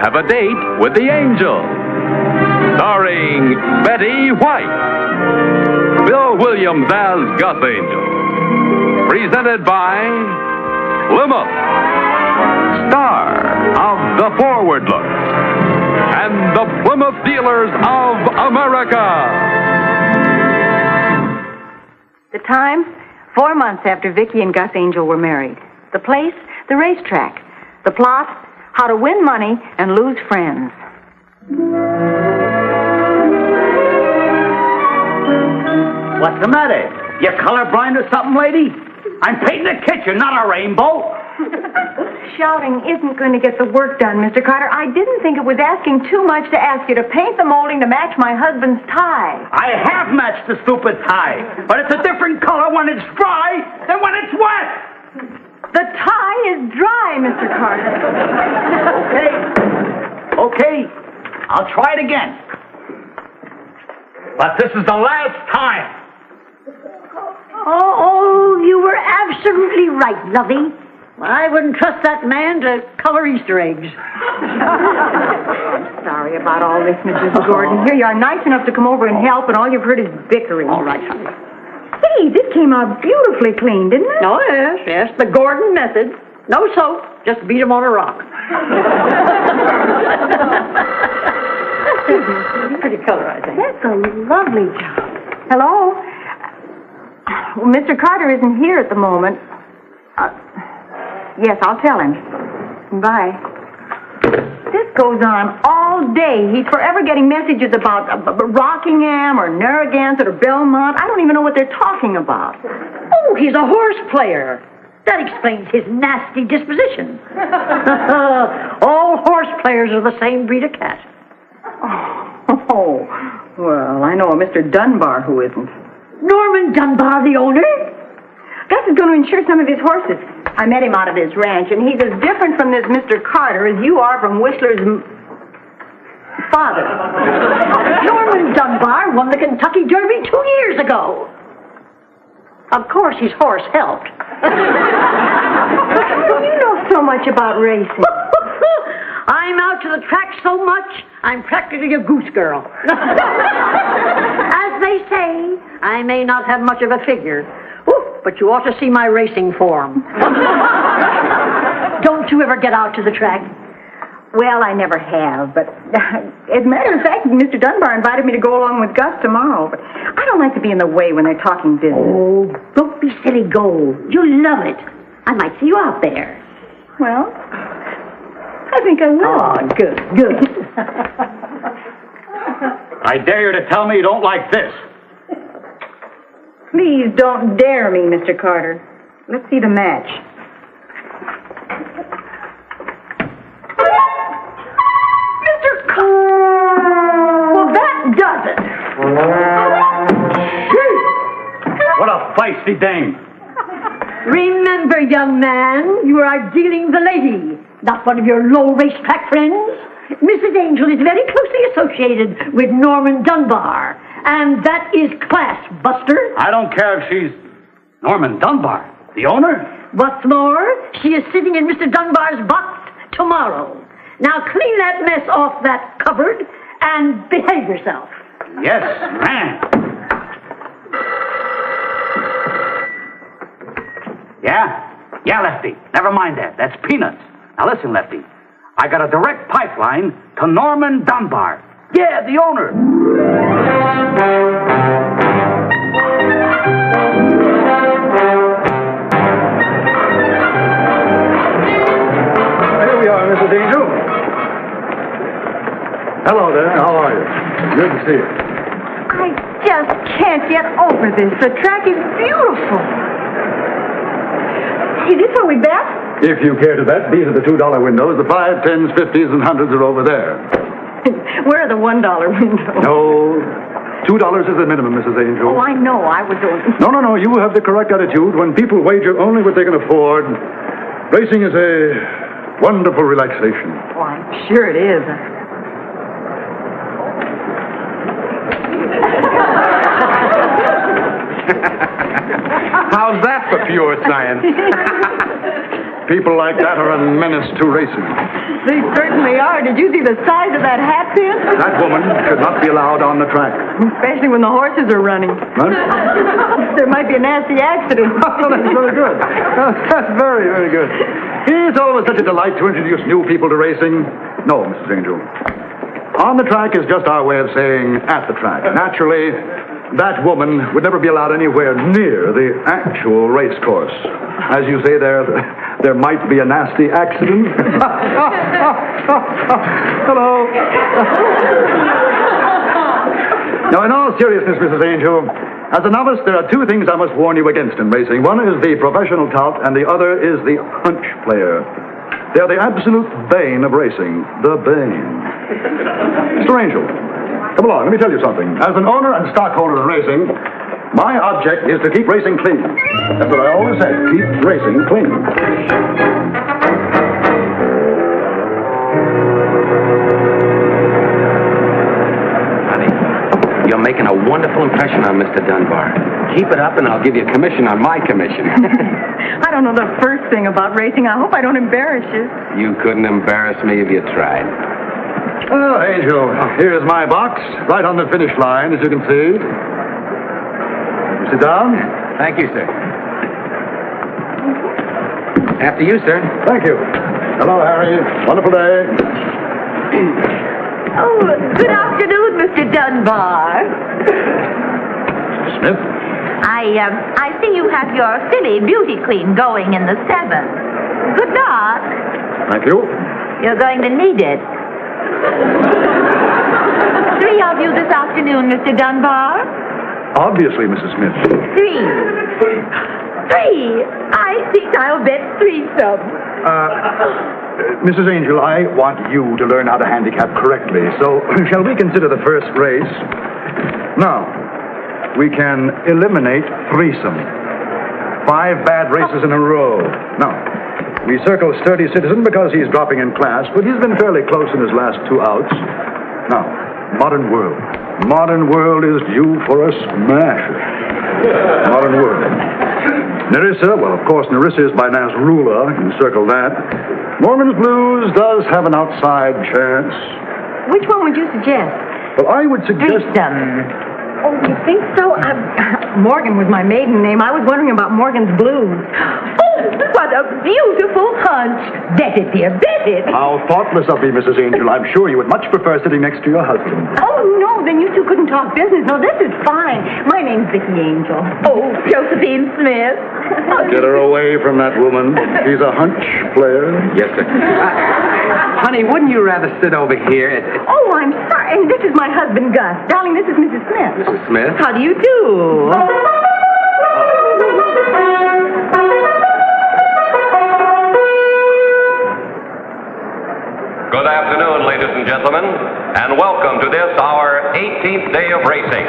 have a date with the angel. Starring Betty White. Bill Williams as Gus Angel. Presented by Plymouth, star of The Forward Look, and the Plymouth Dealers of America. The time, 4 months after Vickie and Gus Angel were married. The place, the racetrack. The plot, how to win money and lose friends. What's the matter? You colorblind or something, lady? I'm painting the kitchen, not a rainbow. Shouting isn't going to get the work done, Mr. Carter. I didn't think it was asking too much to ask you to paint the molding to match my husband's tie. I have matched the stupid tie, but it's a different color when it's dry than when it's wet. The tie is dry, Mr. Carter. Okay. I'll try it again. But this is the last time. Oh, you were absolutely right, lovey. I wouldn't trust that man to color Easter eggs. I'm sorry about all this, Mrs. Gordon. Here you are, nice enough to come over and help, and all you've heard is bickering. All right, honey. Hey, this came out beautifully clean, didn't it? Oh, yes, the Gordon method. No soap, just beat him on a rock. Pretty color, I think. That's a lovely job. Hello? Well, Mr. Carter isn't here at the moment. Yes, I'll tell him. Bye. This goes on all day. He's forever getting messages about Rockingham or Narragansett or Belmont. I don't even know what they're talking about. Oh, he's a horse player. That explains his nasty disposition. All horse players are the same breed of cat. Oh, well, I know a Mr. Dunbar who isn't. Norman Dunbar, the owner? Gus is going to insure some of his horses. I met him out of his ranch, and he's as different from this Mr. Carter as you are from Whistler's father. Norman Dunbar won the Kentucky Derby 2 years ago. Of course, his horse helped. You know so much about racing. I'm out to the track so much, I'm practically a goose girl. As they say, I may not have much of a figure, but you ought to see my racing form. Don't you ever get out to the track? Well, I never have, but as a matter of fact, Mr. Dunbar invited me to go along with Gus tomorrow, but I don't like to be in the way when they're talking business. Oh, don't be silly, go. You'll love it. I might see you out there. Well, I think I will. Oh, good. I dare you to tell me you don't like this. Please don't dare me, Mr. Carter. Let's see the match. Mr. Carter! Well, that does it. What a feisty dame. Remember, young man, you are dealing the lady, not one of your low racetrack friends. Mrs. Angel is very closely associated with Norman Dunbar, and that is class, Buster. I don't care if she's Norman Dunbar, the owner. What's more, she is sitting in Mr. Dunbar's box tomorrow. Now clean that mess off that cupboard and behave yourself. Yes, ma'am. Yeah, Lefty. Never mind that. That's peanuts. Now listen, Lefty. I got a direct pipeline to Norman Dunbar. Yeah, the owner. Here we are, Mrs. Angel. Hello there. How are you? Good to see you. I just can't get over this. The track is beautiful. Is this where we bet? If you care to bet, these are the $2 windows. The 5s, 10s, 50s, and 100s are over there. Where are the $1 windows? No, $2 is the minimum, Mrs. Angel. Oh, I know. I was doing... No. You have the correct attitude. When people wager only what they can afford, racing is a wonderful relaxation. Oh, I'm sure it is. How's that for pure science? People like that are a menace to racing. They certainly are. Did you see the size of that hat pin? That woman should not be allowed on the track. Especially when the horses are running. Huh? There might be a nasty accident. Oh, that's very good. That's very, very good. It's always such a delight to introduce new people to racing. No, Mrs. Angel. On the track is just our way of saying at the track. Naturally, that woman would never be allowed anywhere near the actual race course. As you say, there might be a nasty accident. Hello. Now, in all seriousness, Mrs. Angel, as a novice, there are two things I must warn you against in racing. One is the professional tout, and the other is the hunch player. They're the absolute bane of racing. The bane. Mr. Angel, come along, let me tell you something. As an owner and stockholder in racing, my object is to keep racing clean. That's what I always say, keep racing clean. You're making a wonderful impression on Mr. Dunbar. Keep it up and I'll give you a commission on my commission. I don't know the first thing about racing. I hope I don't embarrass you. You couldn't embarrass me if you tried. Oh, Angel, here's my box, right on the finish line, as you can see. Sit down. Thank you, sir. After you, sir. Thank you. Hello, Harry. Wonderful day. Oh, good afternoon, Mr. Dunbar. Smith? I see you have your filly beauty queen going in the 7th. Good luck. Thank you. You're going to need it. 3 of you this afternoon, Mr. Dunbar. Obviously, Mrs. Smith. 3. I think I'll bet 3-some. Mrs. Angel, I want you to learn how to handicap correctly. So, shall we consider the first race? Now, we can eliminate threesome. 5 bad races in a row. Now, we circle Sturdy Citizen because he's dropping in class, but he's been fairly close in his last 2 outs. Now, Modern World. Modern World is due for a smasher. Modern World. Nerissa, well, of course, Nerissa is by Nasrullah. You can circle that. Morgan's Blues does have an outside chance. Which one would you suggest? Well, I would suggest... Oh, you think so? Morgan was my maiden name. I was wondering about Morgan's Blues. Oh, what a beautiful hunch. Bet it, dear, bet it. How thoughtless of me, Mrs. Angel. I'm sure you would much prefer sitting next to your husband. Oh, no, then you two couldn't talk business. No, this is fine. My name's Vickie Angel. Oh, Josephine Smith. Get her away from that woman. She's a hunch player. Yes, sir. Honey, wouldn't you rather sit over here? Oh, I'm sorry. And this is my husband, Gus. Darling, this is Mrs. Smith. Mrs. Smith? How do you do? Good afternoon, ladies and gentlemen, and welcome to this, our 18th day of racing.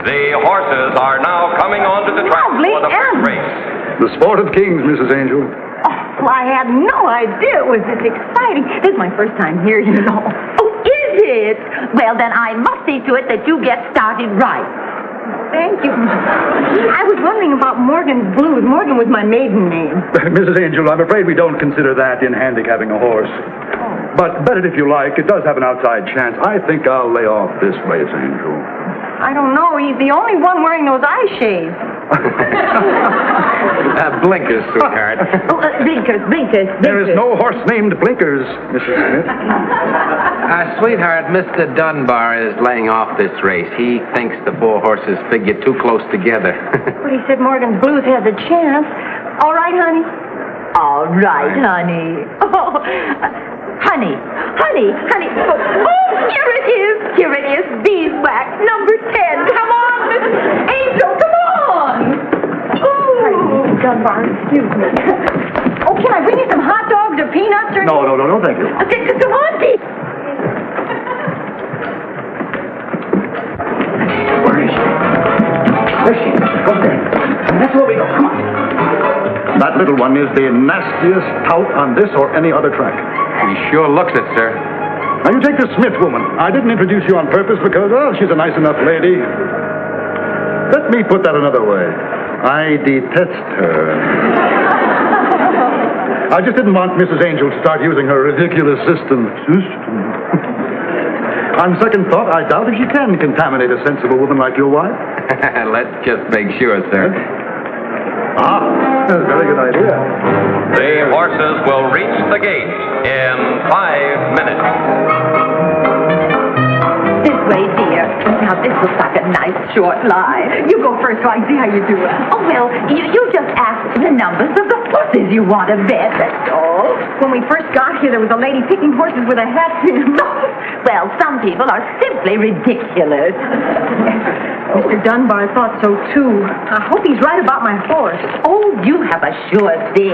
The horses are now coming onto the track Lovely for the first end. race. The sport of kings, Mrs. Angel. Oh, well, I had no idea it was this exciting. This is my first time here, you know. Oh, is it? Well, then I must see to it that you get started right. Thank you. I was wondering about Morgan's Blues. Morgan was my maiden name. Mrs. Angel, I'm afraid we don't consider that in handicapping a horse. But bet it if you like. It does have an outside chance. I think I'll lay off this race, Angel. I don't know. He's the only one wearing those eye shades. Blinkers, sweetheart. Oh, blinkers. There is no horse named Blinkers, Mrs. Smith. Sweetheart, Mr. Dunbar is laying off this race. He thinks the 4 horses figure too close together. But he said Morgan's Blues has a chance. All right, honey? All right, honey. Oh, honey. Oh, here it is. Beeswax, number 10. Come on, Miss Angel, come on. Mr. Dunbar, excuse me. Oh, can I bring you some hot dogs or peanuts or... No, thank you. Come on, Pete. Where is she? Go there. That's where we go. Come on. That little one is the nastiest tout on this or any other track. He sure looks it, sir. Now, you take the Smith woman. I didn't introduce you on purpose because, well, she's a nice enough lady. Let me put that another way. I detest her. I just didn't want Mrs. Angel to start using her ridiculous system. On second thought, I doubt if she can contaminate a sensible woman like your wife. Let's just make sure, sir. That's a very good idea. The horses will reach the gate in 5 minutes. This way, dear. Now, this looks like a nice short line. You go first so I can see how you do it. Oh, well, you just ask the numbers of the horses you want to bet, that's all. When we first got here, there was a lady picking horses with a hat pin. Well, some people are simply ridiculous. Mr. Dunbar thought so, too. I hope he's right about my horse. Oh, you have a sure thing.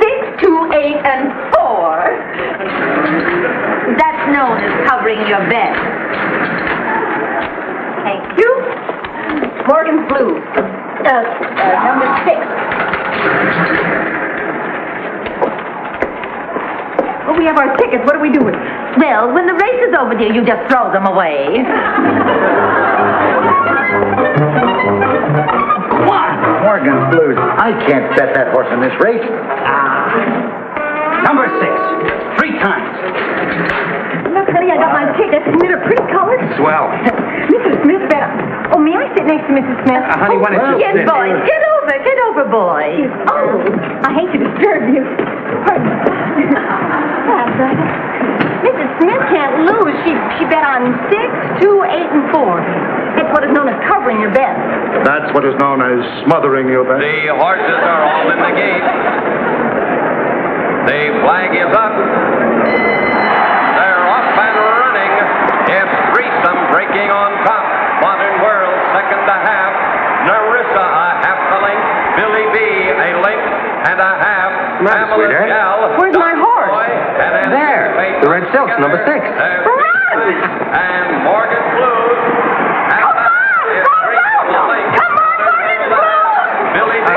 Six, 2, 8, and 4. That's known as covering your bet. Thank you. Morgan Blue. Number 6. Oh, we have our tickets. What do we do with them? Well, when the race is over, dear, you just throw them away. Morgan's Blues. I can't bet that horse in this race. Number 6. 3 times. Look, honey, I got my tickets. Isn't it a pretty color? Swell. Mrs. Smith better. Oh, may I sit next to Mrs. Smith? Honey, why don't you Yes, sit? boys, get over, boys. Oh, I hate to disturb you. Pardon. Mrs. Smith can't lose. She bet on 6, 2, 8, and 4. That's what is known as covering your bet. That's what is known as smothering your bet. The horses are all in the gate. The flag is up. They're off and running. It's threesome breaking on top. Modern World, second to half. Narissa, a half the length. Billy B, a length and a half. Nice, Pamela sweetheart. Shell. Where's my horse? There, the red silk's number 6. And Morgan Blues. Come on, Morgan Blues! Billy B.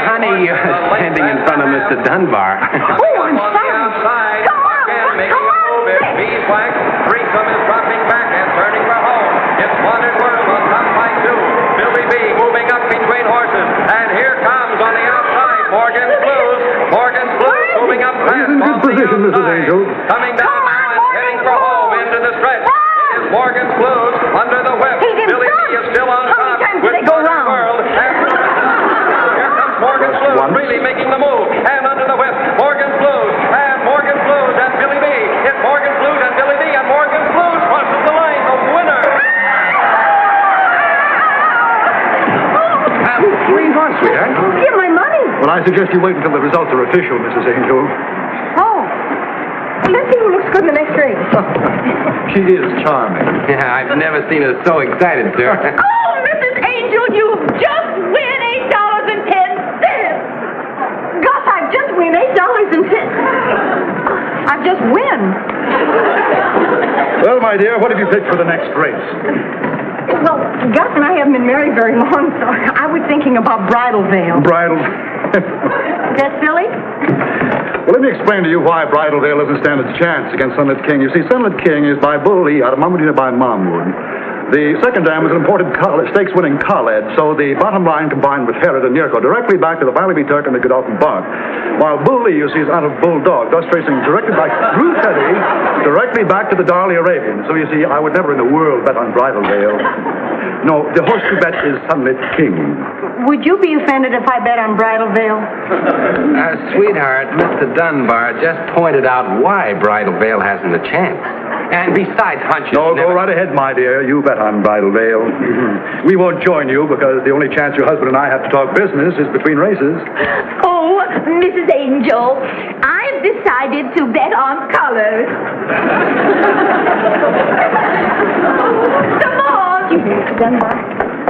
Honey, you're standing in front of Mr. Dunbar. Oh, I'm sorry. Outside. Come on, Again, making come a on, move. It's Vic. beeswax. Threesome is dropping back and turning for home. It's Modern World on top by 2. Billy B moving up between horses. And here comes on the outside Morgan's Blues. Morgan's Blues moving up fast. He's in good on the position, Mrs. outside. Angel. Coming down Come on, now and heading for home into the stretch. It is Morgan's Blues under the whip. He's in Billy B front. is still on How top. many times do with they go Modern round? World. Here comes Morgan's Blues really making the move. And under the whip, Morgan's Blues. And Morgan's Blues and Billy B. It's Morgan's Blues and Billy B. And Morgan's Blues crosses the line. The winner. Green horse, sweetheart. Give my money. Well, I suggest you wait until the results are official, Mrs. Angel. Oh. Let's see who looks good in the next race. She is charming. Yeah, I've never seen her so excited, sir. Oh, Mrs. Angel, you've just win $8.10. Gus, I've just win $8.10. I've just win. Well, my dear, what have you picked for the next race? Well, Gus and I haven't been married very long, so I was thinking about Bridal Veil. Bridal. Is that silly? Well, let me explain to you why Bridal Veil doesn't stand a chance against Sunlit King. You see, Sunlit King is by Bull E out of Mamadina by Mamwood. The second dam is an imported stakes-winning Khaled, so the bottom line combined with Herod and Yurko directly back to the Valley Turk and the Godolphin Bog. While Bull E, you see, is out of Bulldog, thus tracing directly back through Teddy, directly back to the Darley Arabian. So you see, I would never in the world bet on Bridal Veil. No, the horse to bet is Sunlit King. Would you be offended if I bet on Bridal Veil? Sweetheart, Mr. Dunbar just pointed out why Bridal Veil hasn't a chance. And besides, hunches No, never... go right ahead, my dear. You bet on Bridal Veil. We won't join you because the only chance your husband and I have to talk business is between races. Oh, Mrs. Angel, I've decided to bet on colors. Come on. Mr. Dunbar.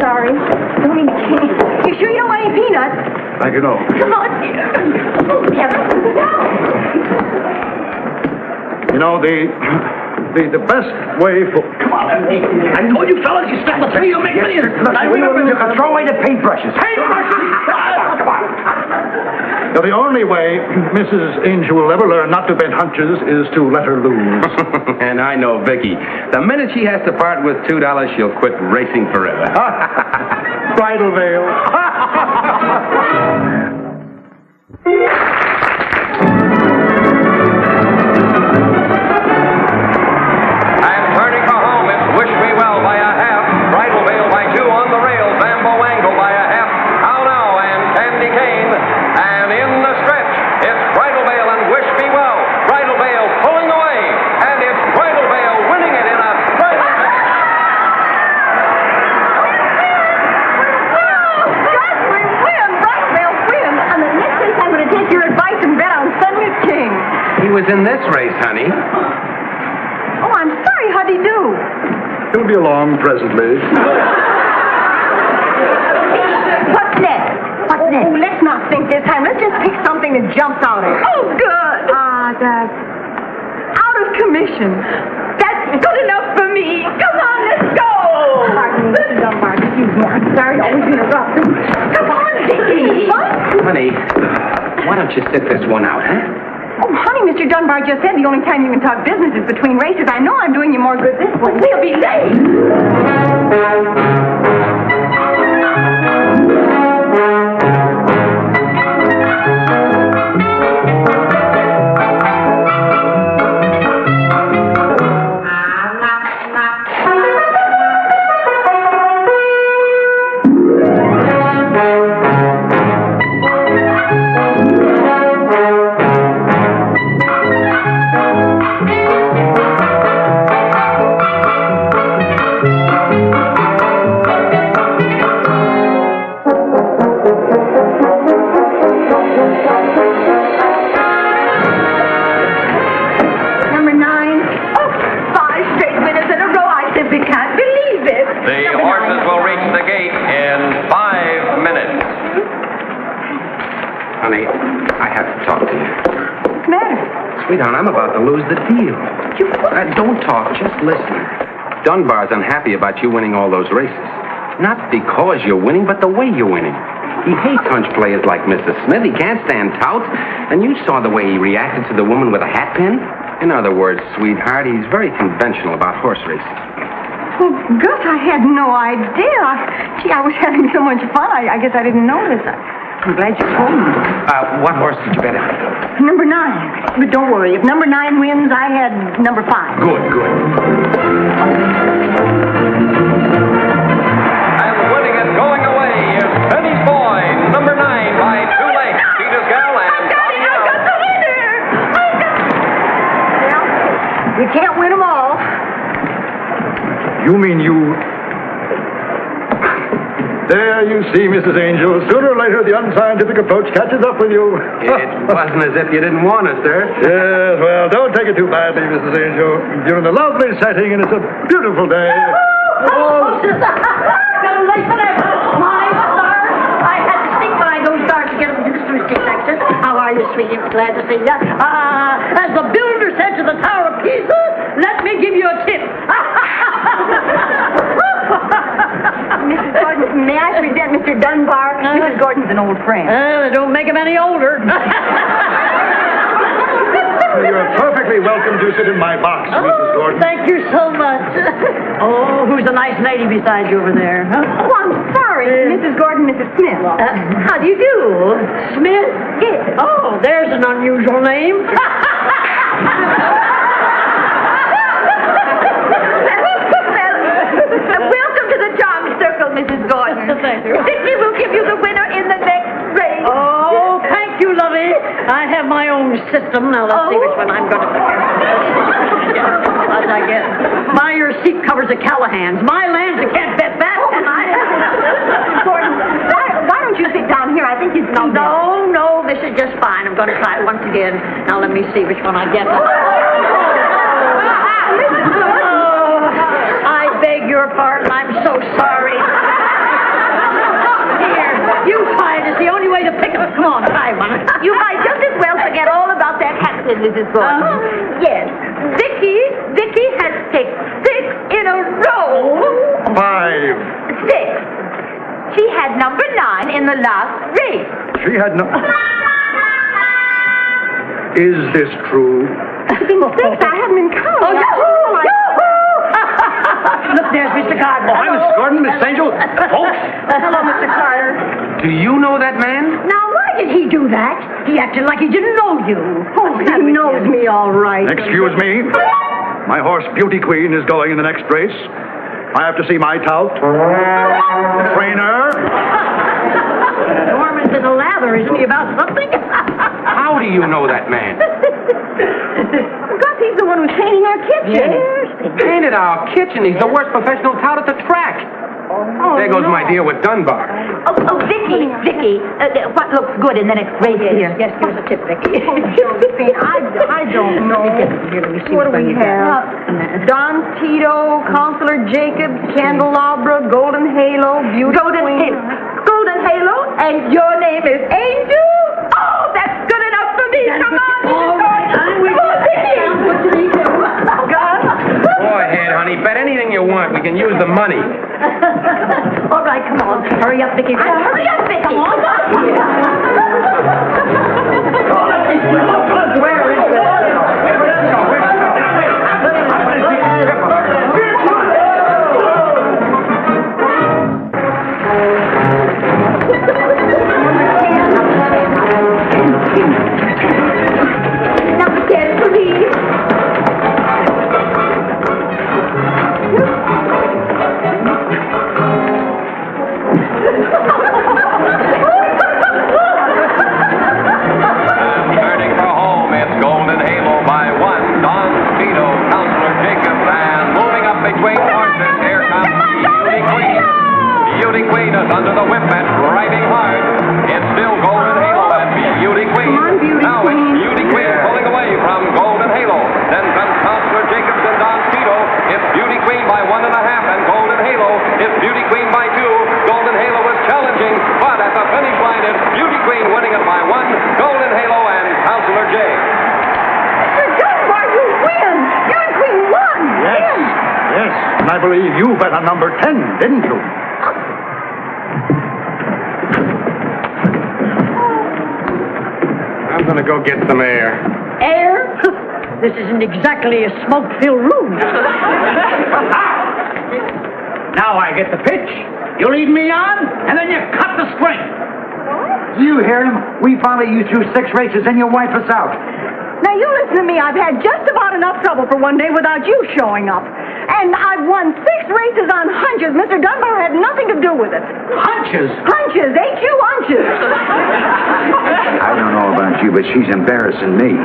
Sorry. Don't eat candy. You sure you don't want any peanuts? Thank you, no. Come on, dear. You know, the best way for... Come on, I told you fellas, you step the tree, you'll make millions. I remember you can throw away the paintbrushes. Paintbrushes! Come on. The Now, the only way Mrs. Angel will ever learn not to bend hunches is to let her lose. And I know Vickie. The minute she has to part with $2, she'll quit racing forever. Bridal veil. And turning for home, it's Wish Me Well by a half. Bridal Veil by 2 on the rails. Bambo Angle by a half. How Now and Candy Cane. And in the stretch, it's Bridal Veil and Wish Me Well. Bridal Veil pulling away. And it's Bridal Veil winning it in a bridal veil. Yes, we win. Bridal Veil wins. And the next race, I'm going to take your advice and bet on Sunlit King. He was in this race, honey. Oh, I'm sorry. How'd he do? He'll be along presently. What's next? What's next? Oh, let's not think this time. Let's just pick something that jumps out at us. Oh, good. That's out of commission. That's good enough for me. Come on, let's go. Pardon me, Mr. Dunbar. Excuse me. I'm sorry to always interrupt. Come on, Vickie. Honey, why don't you sit this one out, huh? Oh, honey, Mr. Dunbar just said the only time you can talk business is between races. I know I'm doing you more good this way. We'll be late. Number 9. Oh, 5 straight winners in a row. I simply can't believe it. The horses will reach the gate in 5 minutes. Honey, I have to talk to you. What's the matter? Sweetheart, I'm about to lose the deal. Don't talk, just listen. Dunbar's unhappy about you winning all those races. Not because you're winning, but the way you're winning. He hates hunch players like Mr. Smith. He can't stand touts. And you saw the way he reacted to the woman with a hat pin. In other words, sweetheart, he's very conventional about horse racing. Well, Gus, I had no idea. Gee, I was having so much fun. I guess I didn't notice. I'm glad you told me. What horse did you bet on? Number 9. But don't worry. If number 9 wins, I had number 5. Good, good. And winning it going away is Penny's Boy, number 9 by 2 lengths. Peter's Gal and Tommy I got the winner. You can't win them all. You mean you... There you see, Mrs. Angel. Sooner or later, the unscientific approach catches up with you. It wasn't as if you didn't want us, sir. Yes, well, don't take it too badly, Mrs. Angel. You're in a lovely setting, and it's a beautiful day. Oh, sister. Got a late for that. My stars. I had to sneak behind those stars to get them to the Tuesday section. How are you, sweetie? Glad to see you. As the builder said to the Tower of Pisa, let me give you a tip. Mrs. Gordon, may I present Mr. Dunbar? Mrs. Gordon's an old friend. Don't make him any older. You're perfectly welcome to sit in my box, Mrs. Gordon. Thank you so much. Oh, who's the nice lady beside you over there? Huh? Oh, I'm sorry. Mrs. Gordon, Mrs. Smith. How do you do? Smith? Yes. Oh, there's an unusual name. Welcome to the charm circle, Mrs. Gordon. Thank you. Vickie will give you the winner in the next race. Oh, thank you, lovey. I have my own system. Now, let's see which one I'm going to pick. As I get. Buy your seat covers at Callahan's. My lands, you can't bet that. Gordon, why don't you sit down here? I think you'd see better. No, this is just fine. I'm going to try it once again. Now, let me see which one I get. I beg your pardon. I'm so sorry. Here, you try it. It's the only way to pick them. Come on, try one. You might just as well forget all about that hat pin, Mrs. Gordon. Yes. Vickie has picked 6 in a row. 5. 6. She had number 9 in the last race. She had no... Is this true? It's been 6. I haven't been counting. Oh, Yahoo! Look, there's Mr. Gardner. Hi, Mrs. Gordon, Miss Angel. Folks. Hello, Mr. Carter. Do you know that man? Now, why did he do that? He acted like he didn't know you. Oh, he knows me all right. Excuse me. My horse, Beauty Queen, is going in the next race. I have to see my tout. Trainer. Norman's in a lather, isn't he, about something? How do you know that man? Gus, he's the one who's painting our kitchen. Yes. Painted our kitchen. He's the worst professional tout at the track. Oh, There goes my deal with Dunbar. Oh, Vickie, what looks good in the next race here? Yes, here's a tip, Vickie. Josephine, I don't know. Here, let me see What do one we you got. have? Don Tito, Counselor Jacobs, Candelabra, Golden Halo, Beauty Queen. Golden Halo, and your name is Angel? Oh, that's good enough for me. Come on, All right, I'm with Come on, Vickie. What do they do? Gus? Go ahead, honey. Bet anything you want. We can use the money. All right, come on. Hurry up, Vickie. Hurry up, Vickie. Come on. Where is Number 10, please. Turning for home, it's Golden Halo by 1. Don Speedo, Counselor Jacobs, and moving up between horses. Here comes Beauty Queen. Beauty Queen is under the whip and driving hard. It's still Golden Halo and Beauty Queen. Come on, Beauty Now Queen. it's Beauty Queen pulling away from Golden Halo. Then comes Counselor Jacobs and Don Speedo. It's Beauty Queen by 1.5 and Golden Halo. It's Beauty Queen by 2. Golden Halo is challenging, but at the finish line it's Beauty Queen winning it by 1. Golden Halo and Counselor J. Mr. Dunbar, you win! Beauty Queen won! Yes. Yes. And I believe you bet on number 10, didn't you? I'm going to go get some air. air? This isn't exactly a smoke-filled room. Now I get the pitch. You lead me on, and then you cut the string. You hear him? We follow you through 6 races, and you wipe us out. Now, you listen to me. I've had just about enough trouble for one day without you showing up. And I've won 6 races on hunches. Mr. Dunbar had nothing to do with it. Hunches? Hunches, H-U hunches. I don't know about you, but she's embarrassing me.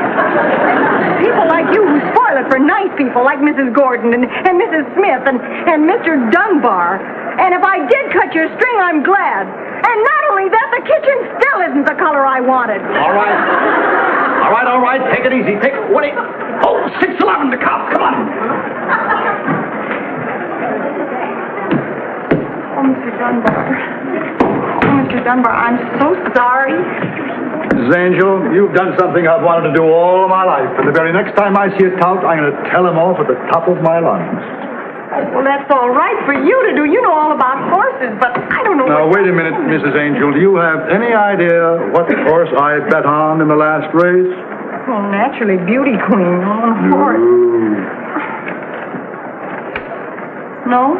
People like you who spoil it for nice people like Mrs. Gordon and Mrs. Smith and Mr. Dunbar. And if I did cut your string, I'm glad. And not only that, the kitchen still isn't the color I wanted. All right. All right. Take it easy. Take it. What? 6:11 to count. Come on. Oh, Mr. Dunbar. Oh, Mr. Dunbar, I'm so sorry. Mrs. Angel, you've done something I've wanted to do all my life. And the very next time I see a tout, I'm going to tell him off at the top of my lungs. Well, that's all right for you to do. You know all about horses, but I don't know. Now, wait a minute, Mrs. Angel. Do you have any idea what horse I bet on in the last race? Well, naturally, Beauty Queen on a horse. No?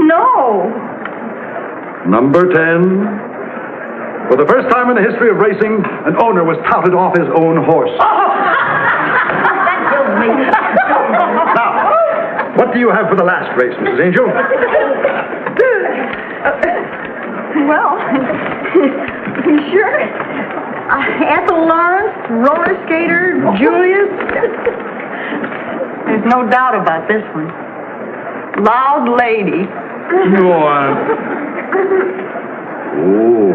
No. Number 10. For the first time in the history of racing, an owner was touted off his own horse. Now, what do you have for the last race, Mrs. Angel? Well, sure. Ethel Lawrence, roller skater, Julius. There's no doubt about this one. Loud lady. Oh.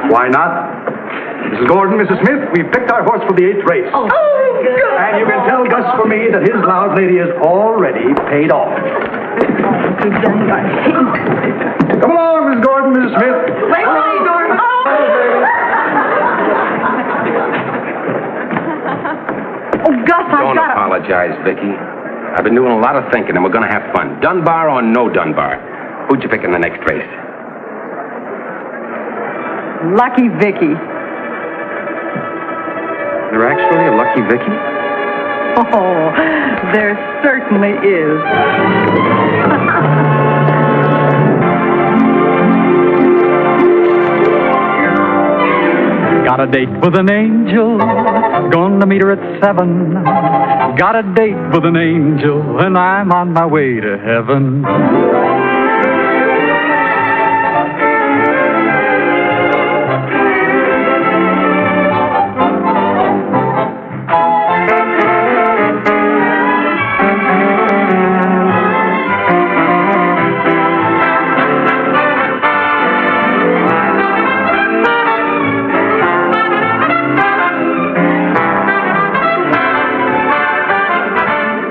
Why not? Mrs. Gordon, Mrs. Smith, we've picked our horse for the 8th race. Oh, good. And you can tell Gus for me that his loud lady is already paid off. Come along, Mrs. Gordon, Mrs. Smith. Wait, Gordon. Oh, Gus, Don't apologize, Vickie. I've been doing a lot of thinking, and we're going to have fun. Dunbar or no Dunbar? Who'd you pick in the next race? Lucky Vickie. You're actually a lucky Vickie? Oh, there certainly is. Got a date with an angel, gonna meet her at 7. Got a date with an angel, and I'm on my way to heaven.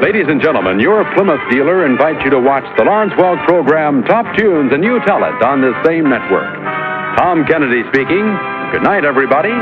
Ladies and gentlemen, your Plymouth dealer invites you to watch the Lawrence Welk program Top Tunes, and you tell it on this same network. Tom Kennedy speaking. Good night, everybody.